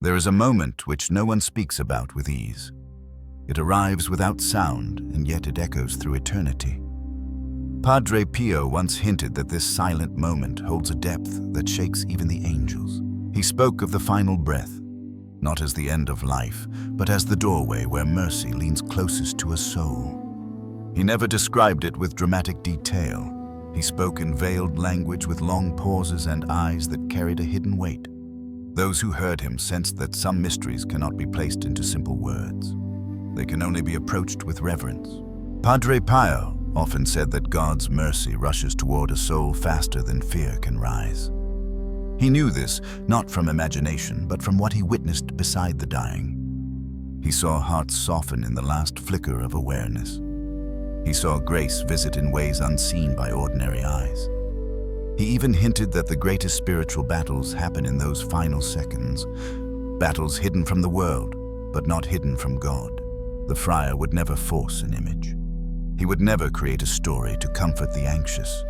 There is a moment which no one speaks about with ease. It arrives without sound, and yet it echoes through eternity. Padre Pio once hinted that this silent moment holds a depth that shakes even the angels. He spoke of the final breath, not as the end of life, but as the doorway where mercy leans closest to a soul. He never described it with dramatic detail. He spoke in veiled language with long pauses and eyes that carried a hidden weight. Those who heard him sensed that some mysteries cannot be placed into simple words. They can only be approached with reverence. Padre Pio often said that God's mercy rushes toward a soul faster than fear can rise. He knew this not from imagination, but from what he witnessed beside the dying. He saw hearts soften in the last flicker of awareness. He saw grace visit in ways unseen by ordinary eyes. He even hinted that the greatest spiritual battles happen in those final seconds, battles hidden from the world, but not hidden from God. The friar would never force an image. He would never create a story to comfort the anxious.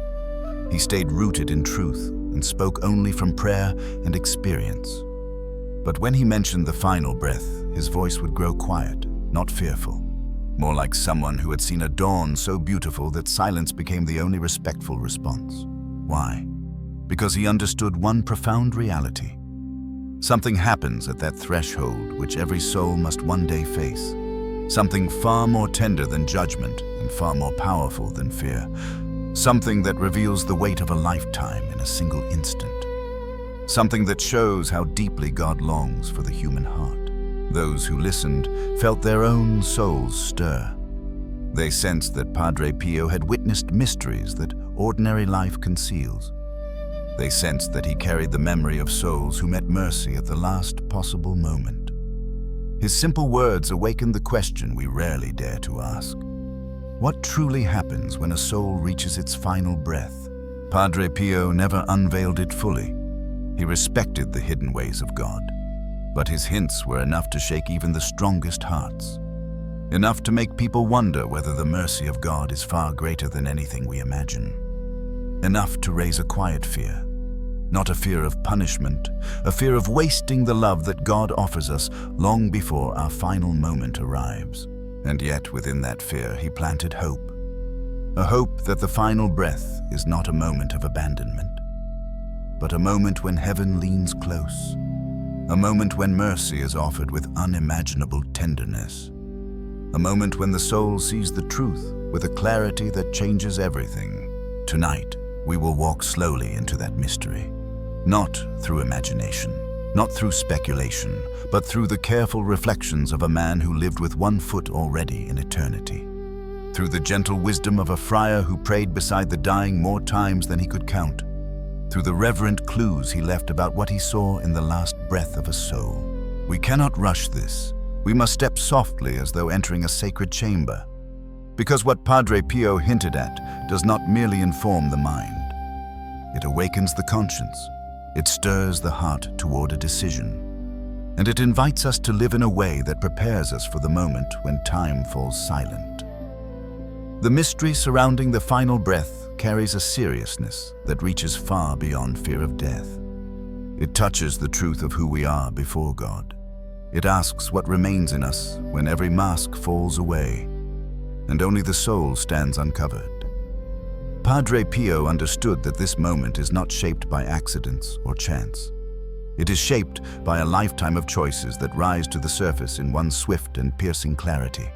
He stayed rooted in truth and spoke only from prayer and experience. But when he mentioned the final breath, his voice would grow quiet, not fearful. More like someone who had seen a dawn so beautiful that silence became the only respectful response. Why? Because he understood one profound reality. Something happens at that threshold which every soul must one day face. Something far more tender than judgment and far more powerful than fear. Something that reveals the weight of a lifetime in a single instant. Something that shows how deeply God longs for the human heart. Those who listened felt their own souls stir. They sensed that Padre Pio had witnessed mysteries that ordinary life conceals. They sensed that he carried the memory of souls who met mercy at the last possible moment. His simple words awakened the question we rarely dare to ask. What truly happens when a soul reaches its final breath? Padre Pio never unveiled it fully. He respected the hidden ways of God, but his hints were enough to shake even the strongest hearts. Enough to make people wonder whether the mercy of God is far greater than anything we imagine. Enough to raise a quiet fear. Not a fear of punishment, a fear of wasting the love that God offers us long before our final moment arrives. And yet within that fear he planted hope. A hope that the final breath is not a moment of abandonment, but a moment when heaven leans close. A moment when mercy is offered with unimaginable tenderness. A moment when the soul sees the truth with a clarity that changes everything. Tonight, we will walk slowly into that mystery. Not through imagination, not through speculation, but through the careful reflections of a man who lived with one foot already in eternity. Through the gentle wisdom of a friar who prayed beside the dying more times than he could count. Through the reverent clues he left about what he saw in the last breath of a soul. We cannot rush this. We must step softly as though entering a sacred chamber. Because what Padre Pio hinted at does not merely inform the mind. It awakens the conscience. It stirs the heart toward a decision. And it invites us to live in a way that prepares us for the moment when time falls silent. The mystery surrounding the final breath carries a seriousness that reaches far beyond fear of death. It touches the truth of who we are before God. It asks what remains in us when every mask falls away, and only the soul stands uncovered. Padre Pio understood that this moment is not shaped by accidents or chance. It is shaped by a lifetime of choices that rise to the surface in one swift and piercing clarity.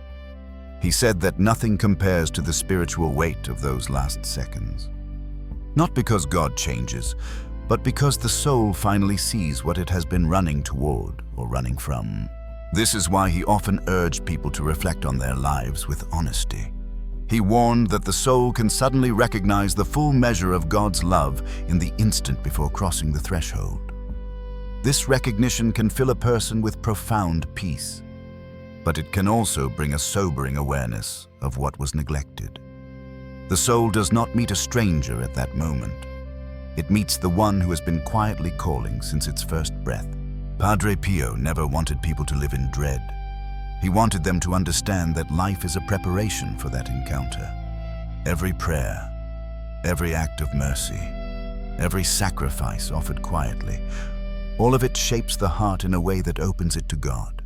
He said that nothing compares to the spiritual weight of those last seconds. Not because God changes, but because the soul finally sees what it has been running toward or running from. This is why he often urged people to reflect on their lives with honesty. He warned that the soul can suddenly recognize the full measure of God's love in the instant before crossing the threshold. This recognition can fill a person with profound peace, but it can also bring a sobering awareness of what was neglected. The soul does not meet a stranger at that moment. It meets the one who has been quietly calling since its first breath. Padre Pio never wanted people to live in dread. He wanted them to understand that life is a preparation for that encounter. Every prayer, every act of mercy, every sacrifice offered quietly All of it shapes the heart in a way that opens it to God.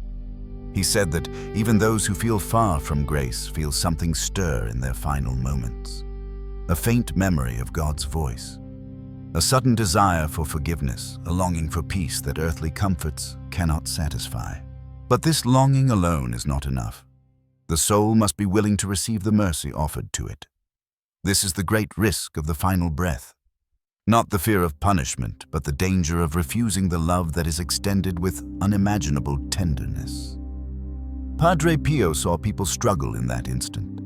He said that even those who feel far from grace feel something stir in their final moments. A faint memory of God's voice. A sudden desire for forgiveness, a longing for peace that earthly comforts cannot satisfy. But this longing alone is not enough. The soul must be willing to receive the mercy offered to it. This is the great risk of the final breath. Not the fear of punishment, but the danger of refusing the love that is extended with unimaginable tenderness. Padre Pio saw people struggle in that instant.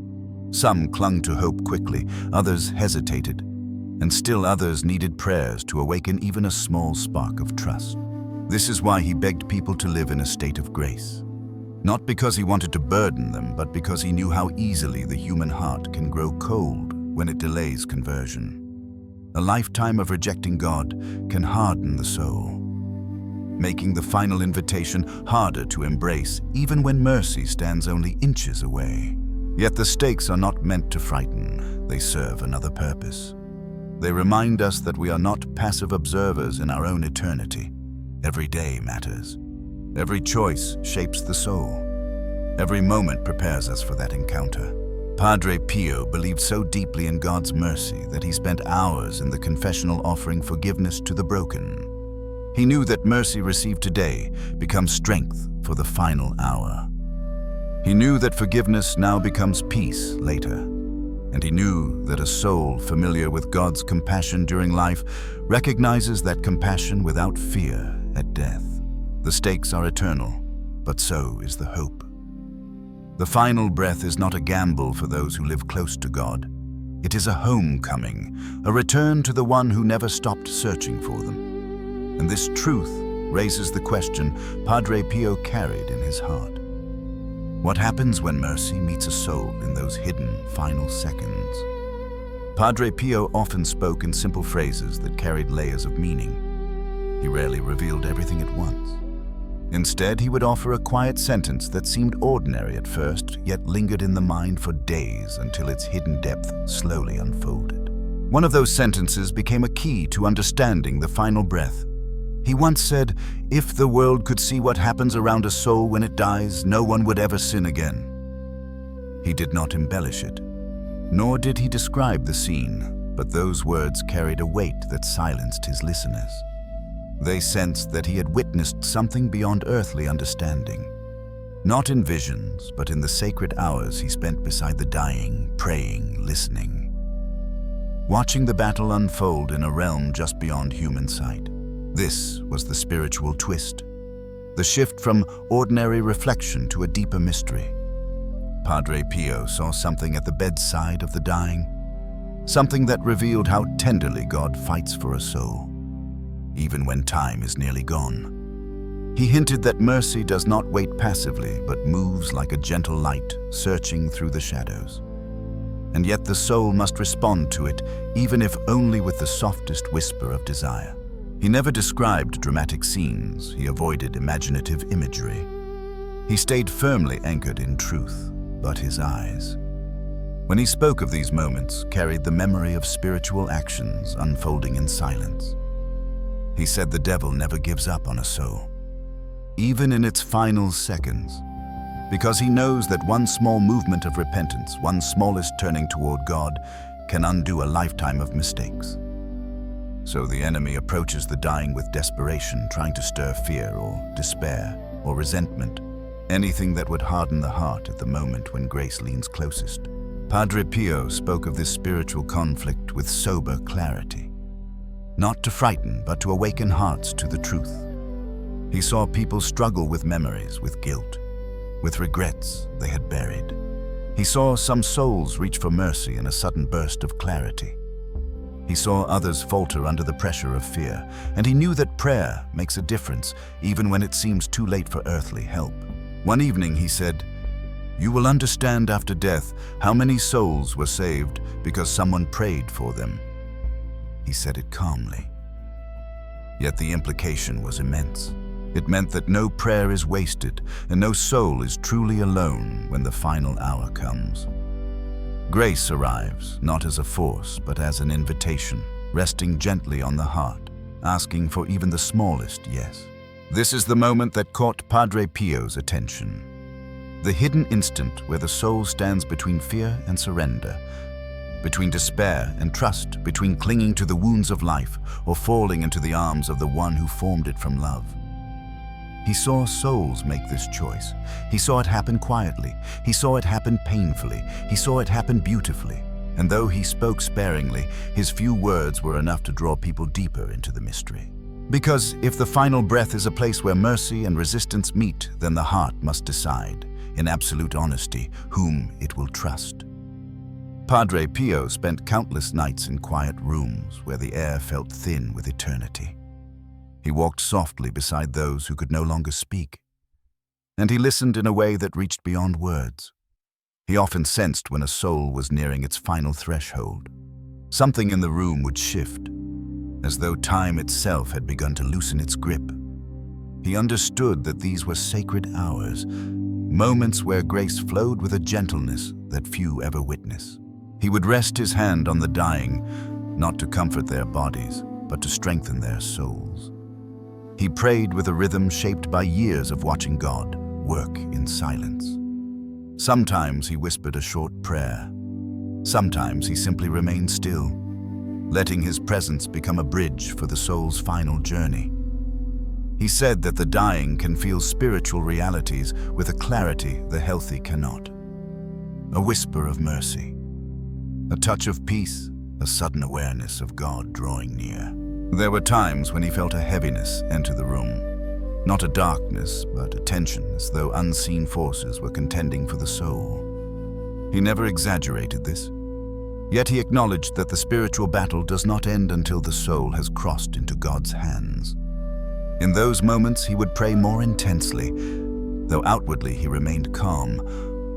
Some clung to hope quickly, others hesitated, and still others needed prayers to awaken even a small spark of trust. This is why he begged people to live in a state of grace. Not because he wanted to burden them, but because he knew how easily the human heart can grow cold when it delays conversion. A lifetime of rejecting God can harden the soul, making the final invitation harder to embrace even when mercy stands only inches away. Yet the stakes are not meant to frighten, they serve another purpose. They remind us that we are not passive observers in our own eternity. Every day matters. Every choice shapes the soul. Every moment prepares us for that encounter. Padre Pio believed so deeply in God's mercy that he spent hours in the confessional offering forgiveness to the broken. He knew that mercy received today becomes strength for the final hour. He knew that forgiveness now becomes peace later. And he knew that a soul familiar with God's compassion during life recognizes that compassion without fear at death. The stakes are eternal, but so is the hope. The final breath is not a gamble for those who live close to God. It is a homecoming, a return to the one who never stopped searching for them. And this truth raises the question Padre Pio carried in his heart. What happens when mercy meets a soul in those hidden final seconds? Padre Pio often spoke in simple phrases that carried layers of meaning. He rarely revealed everything at once. Instead, he would offer a quiet sentence that seemed ordinary at first, yet lingered in the mind for days until its hidden depth slowly unfolded. One of those sentences became a key to understanding the final breath. He once said, "If the world could see what happens around a soul when it dies, no one would ever sin again." He did not embellish it, nor did he describe the scene, but those words carried a weight that silenced his listeners. They sensed that he had witnessed something beyond earthly understanding. Not in visions, but in the sacred hours he spent beside the dying, praying, listening. Watching the battle unfold in a realm just beyond human sight. This was the spiritual twist, the shift from ordinary reflection to a deeper mystery. Padre Pio saw something at the bedside of the dying, something that revealed how tenderly God fights for a soul, even when time is nearly gone. He hinted that mercy does not wait passively, but moves like a gentle light, searching through the shadows. And yet the soul must respond to it, even if only with the softest whisper of desire. He never described dramatic scenes, he avoided imaginative imagery. He stayed firmly anchored in truth, but his eyes, when he spoke of these moments, carried the memory of spiritual actions unfolding in silence. He said the devil never gives up on a soul, even in its final seconds, because he knows that one small movement of repentance, one smallest turning toward God, can undo a lifetime of mistakes. So the enemy approaches the dying with desperation, trying to stir fear or despair or resentment, anything that would harden the heart at the moment when grace leans closest. Padre Pio spoke of this spiritual conflict with sober clarity, not to frighten, but to awaken hearts to the truth. He saw people struggle with memories, with guilt, with regrets they had buried. He saw some souls reach for mercy in a sudden burst of clarity. He saw others falter under the pressure of fear, and he knew that prayer makes a difference even when it seems too late for earthly help. One evening he said, "You will understand after death how many souls were saved because someone prayed for them." He said it calmly. Yet the implication was immense. It meant that no prayer is wasted and no soul is truly alone when the final hour comes. Grace arrives, not as a force, but as an invitation, resting gently on the heart, asking for even the smallest yes. This is the moment that caught Padre Pio's attention. The hidden instant where the soul stands between fear and surrender, between despair and trust, between clinging to the wounds of life or falling into the arms of the one who formed it from love. He saw souls make this choice. He saw it happen quietly. He saw it happen painfully. He saw it happen beautifully. And though he spoke sparingly, his few words were enough to draw people deeper into the mystery. Because if the final breath is a place where mercy and resistance meet, then the heart must decide, in absolute honesty, whom it will trust. Padre Pio spent countless nights in quiet rooms where the air felt thin with eternity. He walked softly beside those who could no longer speak, and he listened in a way that reached beyond words. He often sensed when a soul was nearing its final threshold. Something in the room would shift, as though time itself had begun to loosen its grip. He understood that these were sacred hours, moments where grace flowed with a gentleness that few ever witness. He would rest his hand on the dying, not to comfort their bodies, but to strengthen their souls. He prayed with a rhythm shaped by years of watching God work in silence. Sometimes he whispered a short prayer. Sometimes he simply remained still, letting his presence become a bridge for the soul's final journey. He said that the dying can feel spiritual realities with a clarity the healthy cannot. A whisper of mercy, a touch of peace, a sudden awareness of God drawing near. There were times when he felt a heaviness enter the room. Not a darkness, but a tension, as though unseen forces were contending for the soul. He never exaggerated this. Yet he acknowledged that the spiritual battle does not end until the soul has crossed into God's hands. In those moments, he would pray more intensely, though outwardly he remained calm,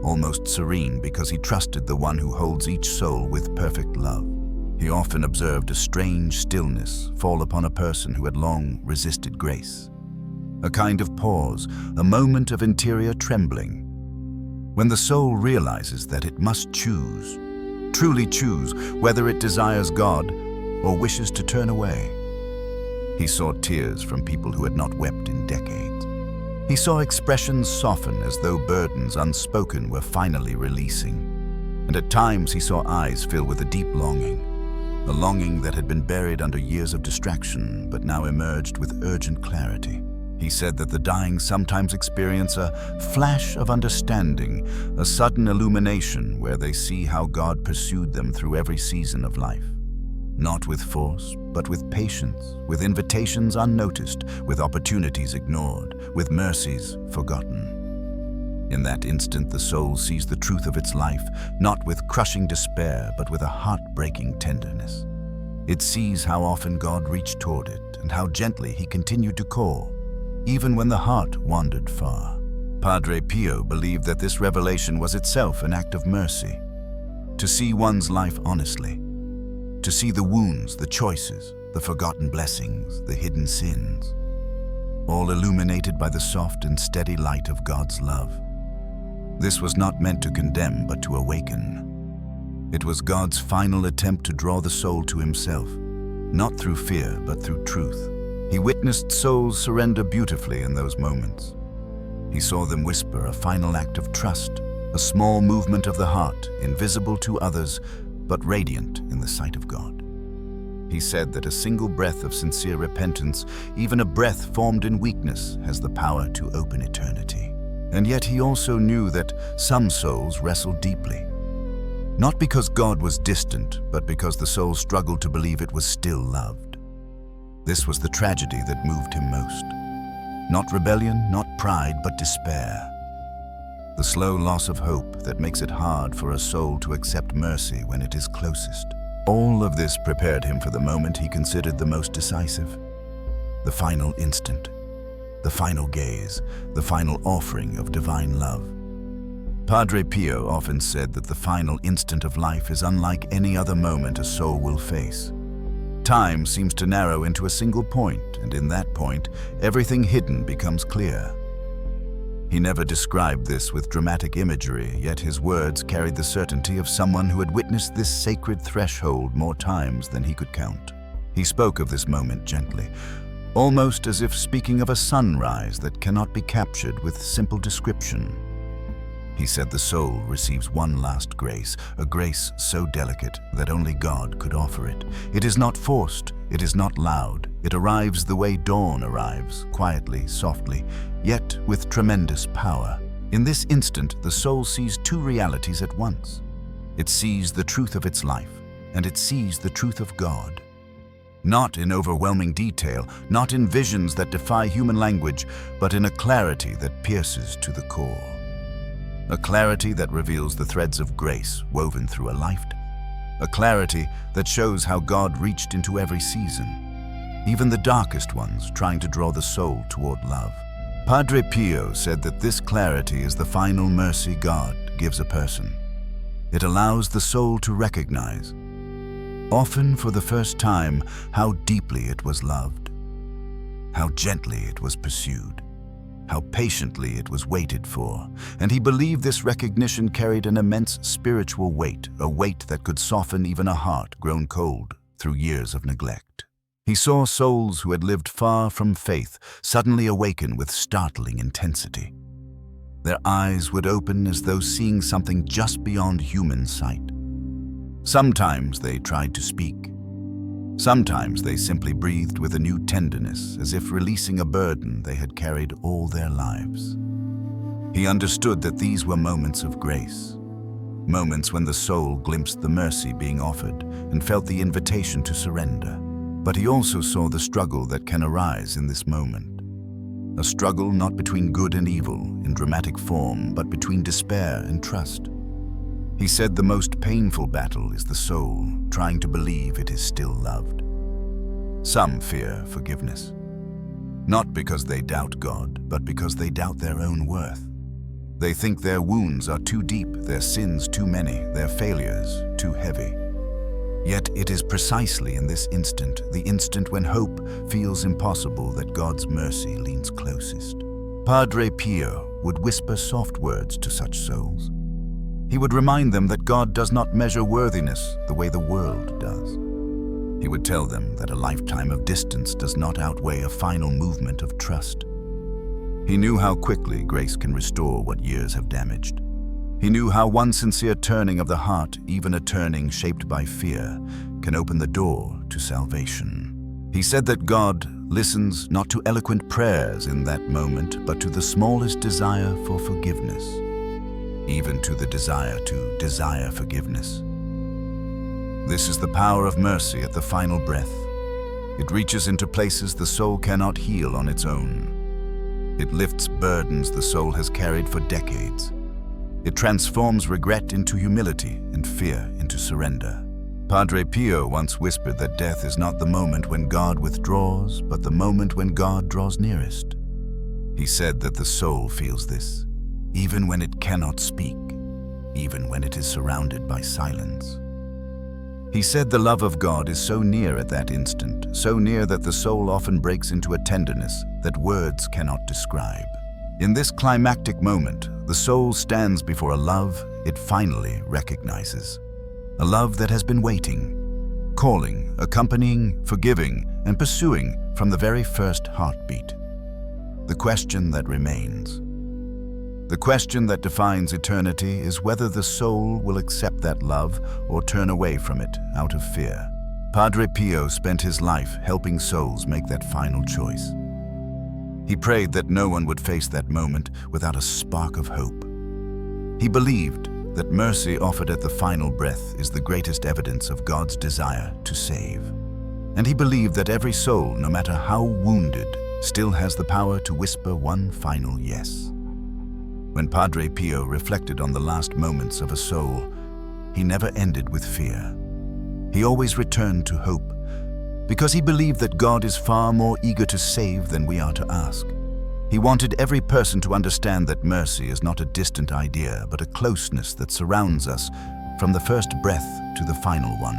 almost serene, because he trusted the one who holds each soul with perfect love. He often observed a strange stillness fall upon a person who had long resisted grace. A kind of pause, a moment of interior trembling, when the soul realizes that it must choose, truly choose, whether it desires God or wishes to turn away. He saw tears from people who had not wept in decades. He saw expressions soften as though burdens unspoken were finally releasing. And at times he saw eyes fill with a deep longing, a longing that had been buried under years of distraction but now emerged with urgent clarity. He said that the dying sometimes experience a flash of understanding, a sudden illumination where they see how God pursued them through every season of life. Not with force, but with patience, with invitations unnoticed, with opportunities ignored, with mercies forgotten. In that instant, the soul sees the truth of its life, not with crushing despair, but with a heart-breaking tenderness. It sees how often God reached toward it and how gently he continued to call, even when the heart wandered far. Padre Pio believed that this revelation was itself an act of mercy. To see one's life honestly, to see the wounds, the choices, the forgotten blessings, the hidden sins, all illuminated by the soft and steady light of God's love. This was not meant to condemn, but to awaken. It was God's final attempt to draw the soul to himself, not through fear, but through truth. He witnessed souls surrender beautifully in those moments. He saw them whisper a final act of trust, a small movement of the heart, invisible to others, but radiant in the sight of God. He said that a single breath of sincere repentance, even a breath formed in weakness, has the power to open eternity. And yet he also knew that some souls wrestled deeply. Not because God was distant, but because the soul struggled to believe it was still loved. This was the tragedy that moved him most. Not rebellion, not pride, but despair. The slow loss of hope that makes it hard for a soul to accept mercy when it is closest. All of this prepared him for the moment he considered the most decisive. The final instant, the final gaze, the final offering of divine love. Padre Pio often said that the final instant of life is unlike any other moment a soul will face. Time seems to narrow into a single point, and in that point, everything hidden becomes clear. He never described this with dramatic imagery, yet his words carried the certainty of someone who had witnessed this sacred threshold more times than he could count. He spoke of this moment gently, almost as if speaking of a sunrise that cannot be captured with simple description. He said the soul receives one last grace, a grace so delicate that only God could offer it. It is not forced, it is not loud. It arrives the way dawn arrives, quietly, softly, yet with tremendous power. In this instant, the soul sees two realities at once. It sees the truth of its life, and it sees the truth of God. Not in overwhelming detail, not in visions that defy human language, but in a clarity that pierces to the core. A clarity that reveals the threads of grace woven through a lifetime. A clarity that shows how God reached into every season, even the darkest ones, trying to draw the soul toward love. Padre Pio said that this clarity is the final mercy God gives a person. It allows the soul to recognize, often for the first time, how deeply it was loved, how gently it was pursued, how patiently it was waited for, and he believed this recognition carried an immense spiritual weight, a weight that could soften even a heart grown cold through years of neglect. He saw souls who had lived far from faith suddenly awaken with startling intensity. Their eyes would open as though seeing something just beyond human sight. Sometimes they tried to speak. Sometimes they simply breathed with a new tenderness, as if releasing a burden they had carried all their lives. He understood that these were moments of grace, moments when the soul glimpsed the mercy being offered and felt the invitation to surrender. But he also saw the struggle that can arise in this moment. A struggle not between good and evil in dramatic form, but between despair and trust. He said the most painful battle is the soul trying to believe it is still loved. Some fear forgiveness, not because they doubt God, but because they doubt their own worth. They think their wounds are too deep, their sins too many, their failures too heavy. Yet it is precisely in this instant, the instant when hope feels impossible, that God's mercy leans closest. Padre Pio would whisper soft words to such souls. He would remind them that God does not measure worthiness the way the world does. He would tell them that a lifetime of distance does not outweigh a final movement of trust. He knew how quickly grace can restore what years have damaged. He knew how one sincere turning of the heart, even a turning shaped by fear, can open the door to salvation. He said that God listens not to eloquent prayers in that moment, but to the smallest desire for forgiveness. Even to the desire to desire forgiveness. This is the power of mercy at the final breath. It reaches into places the soul cannot heal on its own. It lifts burdens the soul has carried for decades. It transforms regret into humility and fear into surrender. Padre Pio once whispered that death is not the moment when God withdraws, but the moment when God draws nearest. He said that the soul feels this, even when it cannot speak, even when it is surrounded by silence. He said the love of God is so near at that instant, so near that the soul often breaks into a tenderness that words cannot describe. In this climactic moment, the soul stands before a love it finally recognizes. A love that has been waiting, calling, accompanying, forgiving, and pursuing from the very first heartbeat. The question that remains, the question that defines eternity, is whether the soul will accept that love or turn away from it out of fear. Padre Pio spent his life helping souls make that final choice. He prayed that no one would face that moment without a spark of hope. He believed that mercy offered at the final breath is the greatest evidence of God's desire to save. And he believed that every soul, no matter how wounded, still has the power to whisper one final yes. When Padre Pio reflected on the last moments of a soul, he never ended with fear. He always returned to hope, because he believed that God is far more eager to save than we are to ask. He wanted every person to understand that mercy is not a distant idea, but a closeness that surrounds us from the first breath to the final one.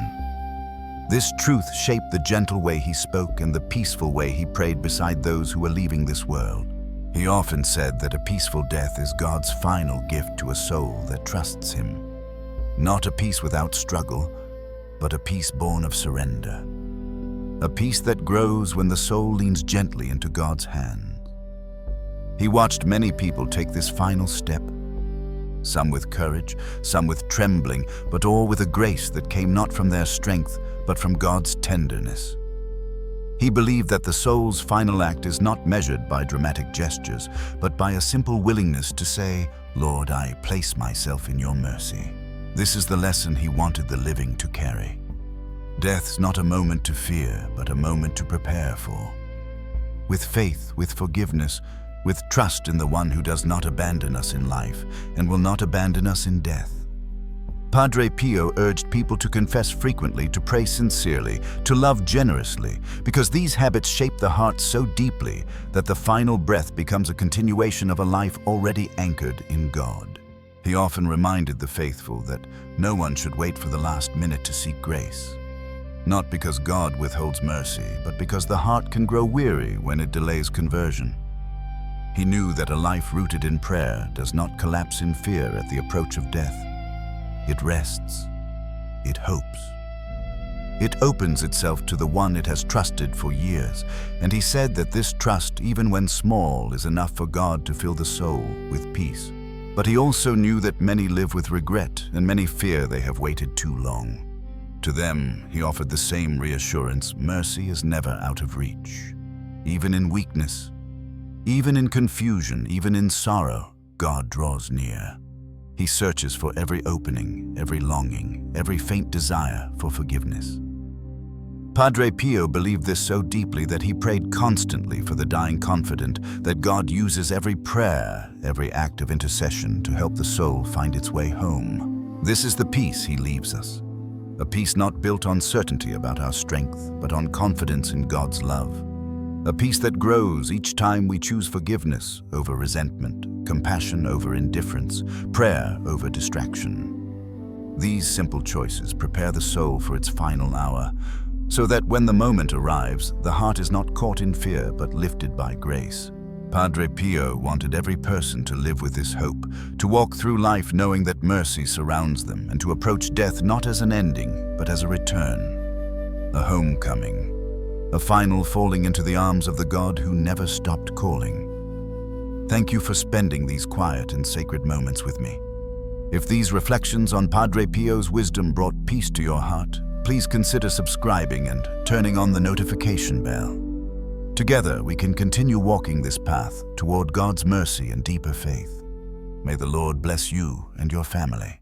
This truth shaped the gentle way he spoke and the peaceful way he prayed beside those who were leaving this world. He often said that a peaceful death is God's final gift to a soul that trusts him. Not a peace without struggle, but a peace born of surrender. a peace that grows when the soul leans gently into God's hands. He watched many people take this final step, some with courage, some with trembling, but all with a grace that came not from their strength, but from God's tenderness. He believed that the soul's final act is not measured by dramatic gestures, but by a simple willingness to say, "Lord, I place myself in your mercy." This is the lesson he wanted the living to carry. Death's not a moment to fear, but a moment to prepare for. With faith, with forgiveness, with trust in the one who does not abandon us in life and will not abandon us in death. Padre Pio urged people to confess frequently, to pray sincerely, to love generously, because these habits shape the heart so deeply that the final breath becomes a continuation of a life already anchored in God. He often reminded the faithful that no one should wait for the last minute to seek grace. Not because God withholds mercy, but because the heart can grow weary when it delays conversion. He knew that a life rooted in prayer does not collapse in fear at the approach of death. It rests. It hopes. It opens itself to the one it has trusted for years, and he said that this trust, even when small, is enough for God to fill the soul with peace. But he also knew that many live with regret, and many fear they have waited too long. To them, he offered the same reassurance: mercy is never out of reach. Even in weakness, even in confusion, even in sorrow, God draws near. He searches for every opening, every longing, every faint desire for forgiveness. Padre Pio believed this so deeply that he prayed constantly for the dying, confident that God uses every prayer, every act of intercession to help the soul find its way home. This is the peace he leaves us, a peace not built on certainty about our strength, but on confidence in God's love. A peace that grows each time we choose forgiveness over resentment, compassion over indifference, prayer over distraction. These simple choices prepare the soul for its final hour, so that when the moment arrives, the heart is not caught in fear but lifted by grace. Padre Pio wanted every person to live with this hope, to walk through life knowing that mercy surrounds them, and to approach death not as an ending, but as a return, a homecoming. A final falling into the arms of the God who never stopped calling. Thank you for spending these quiet and sacred moments with me. If these reflections on Padre Pio's wisdom brought peace to your heart, please consider subscribing and turning on the notification bell. Together, we can continue walking this path toward God's mercy and deeper faith. May the Lord bless you and your family.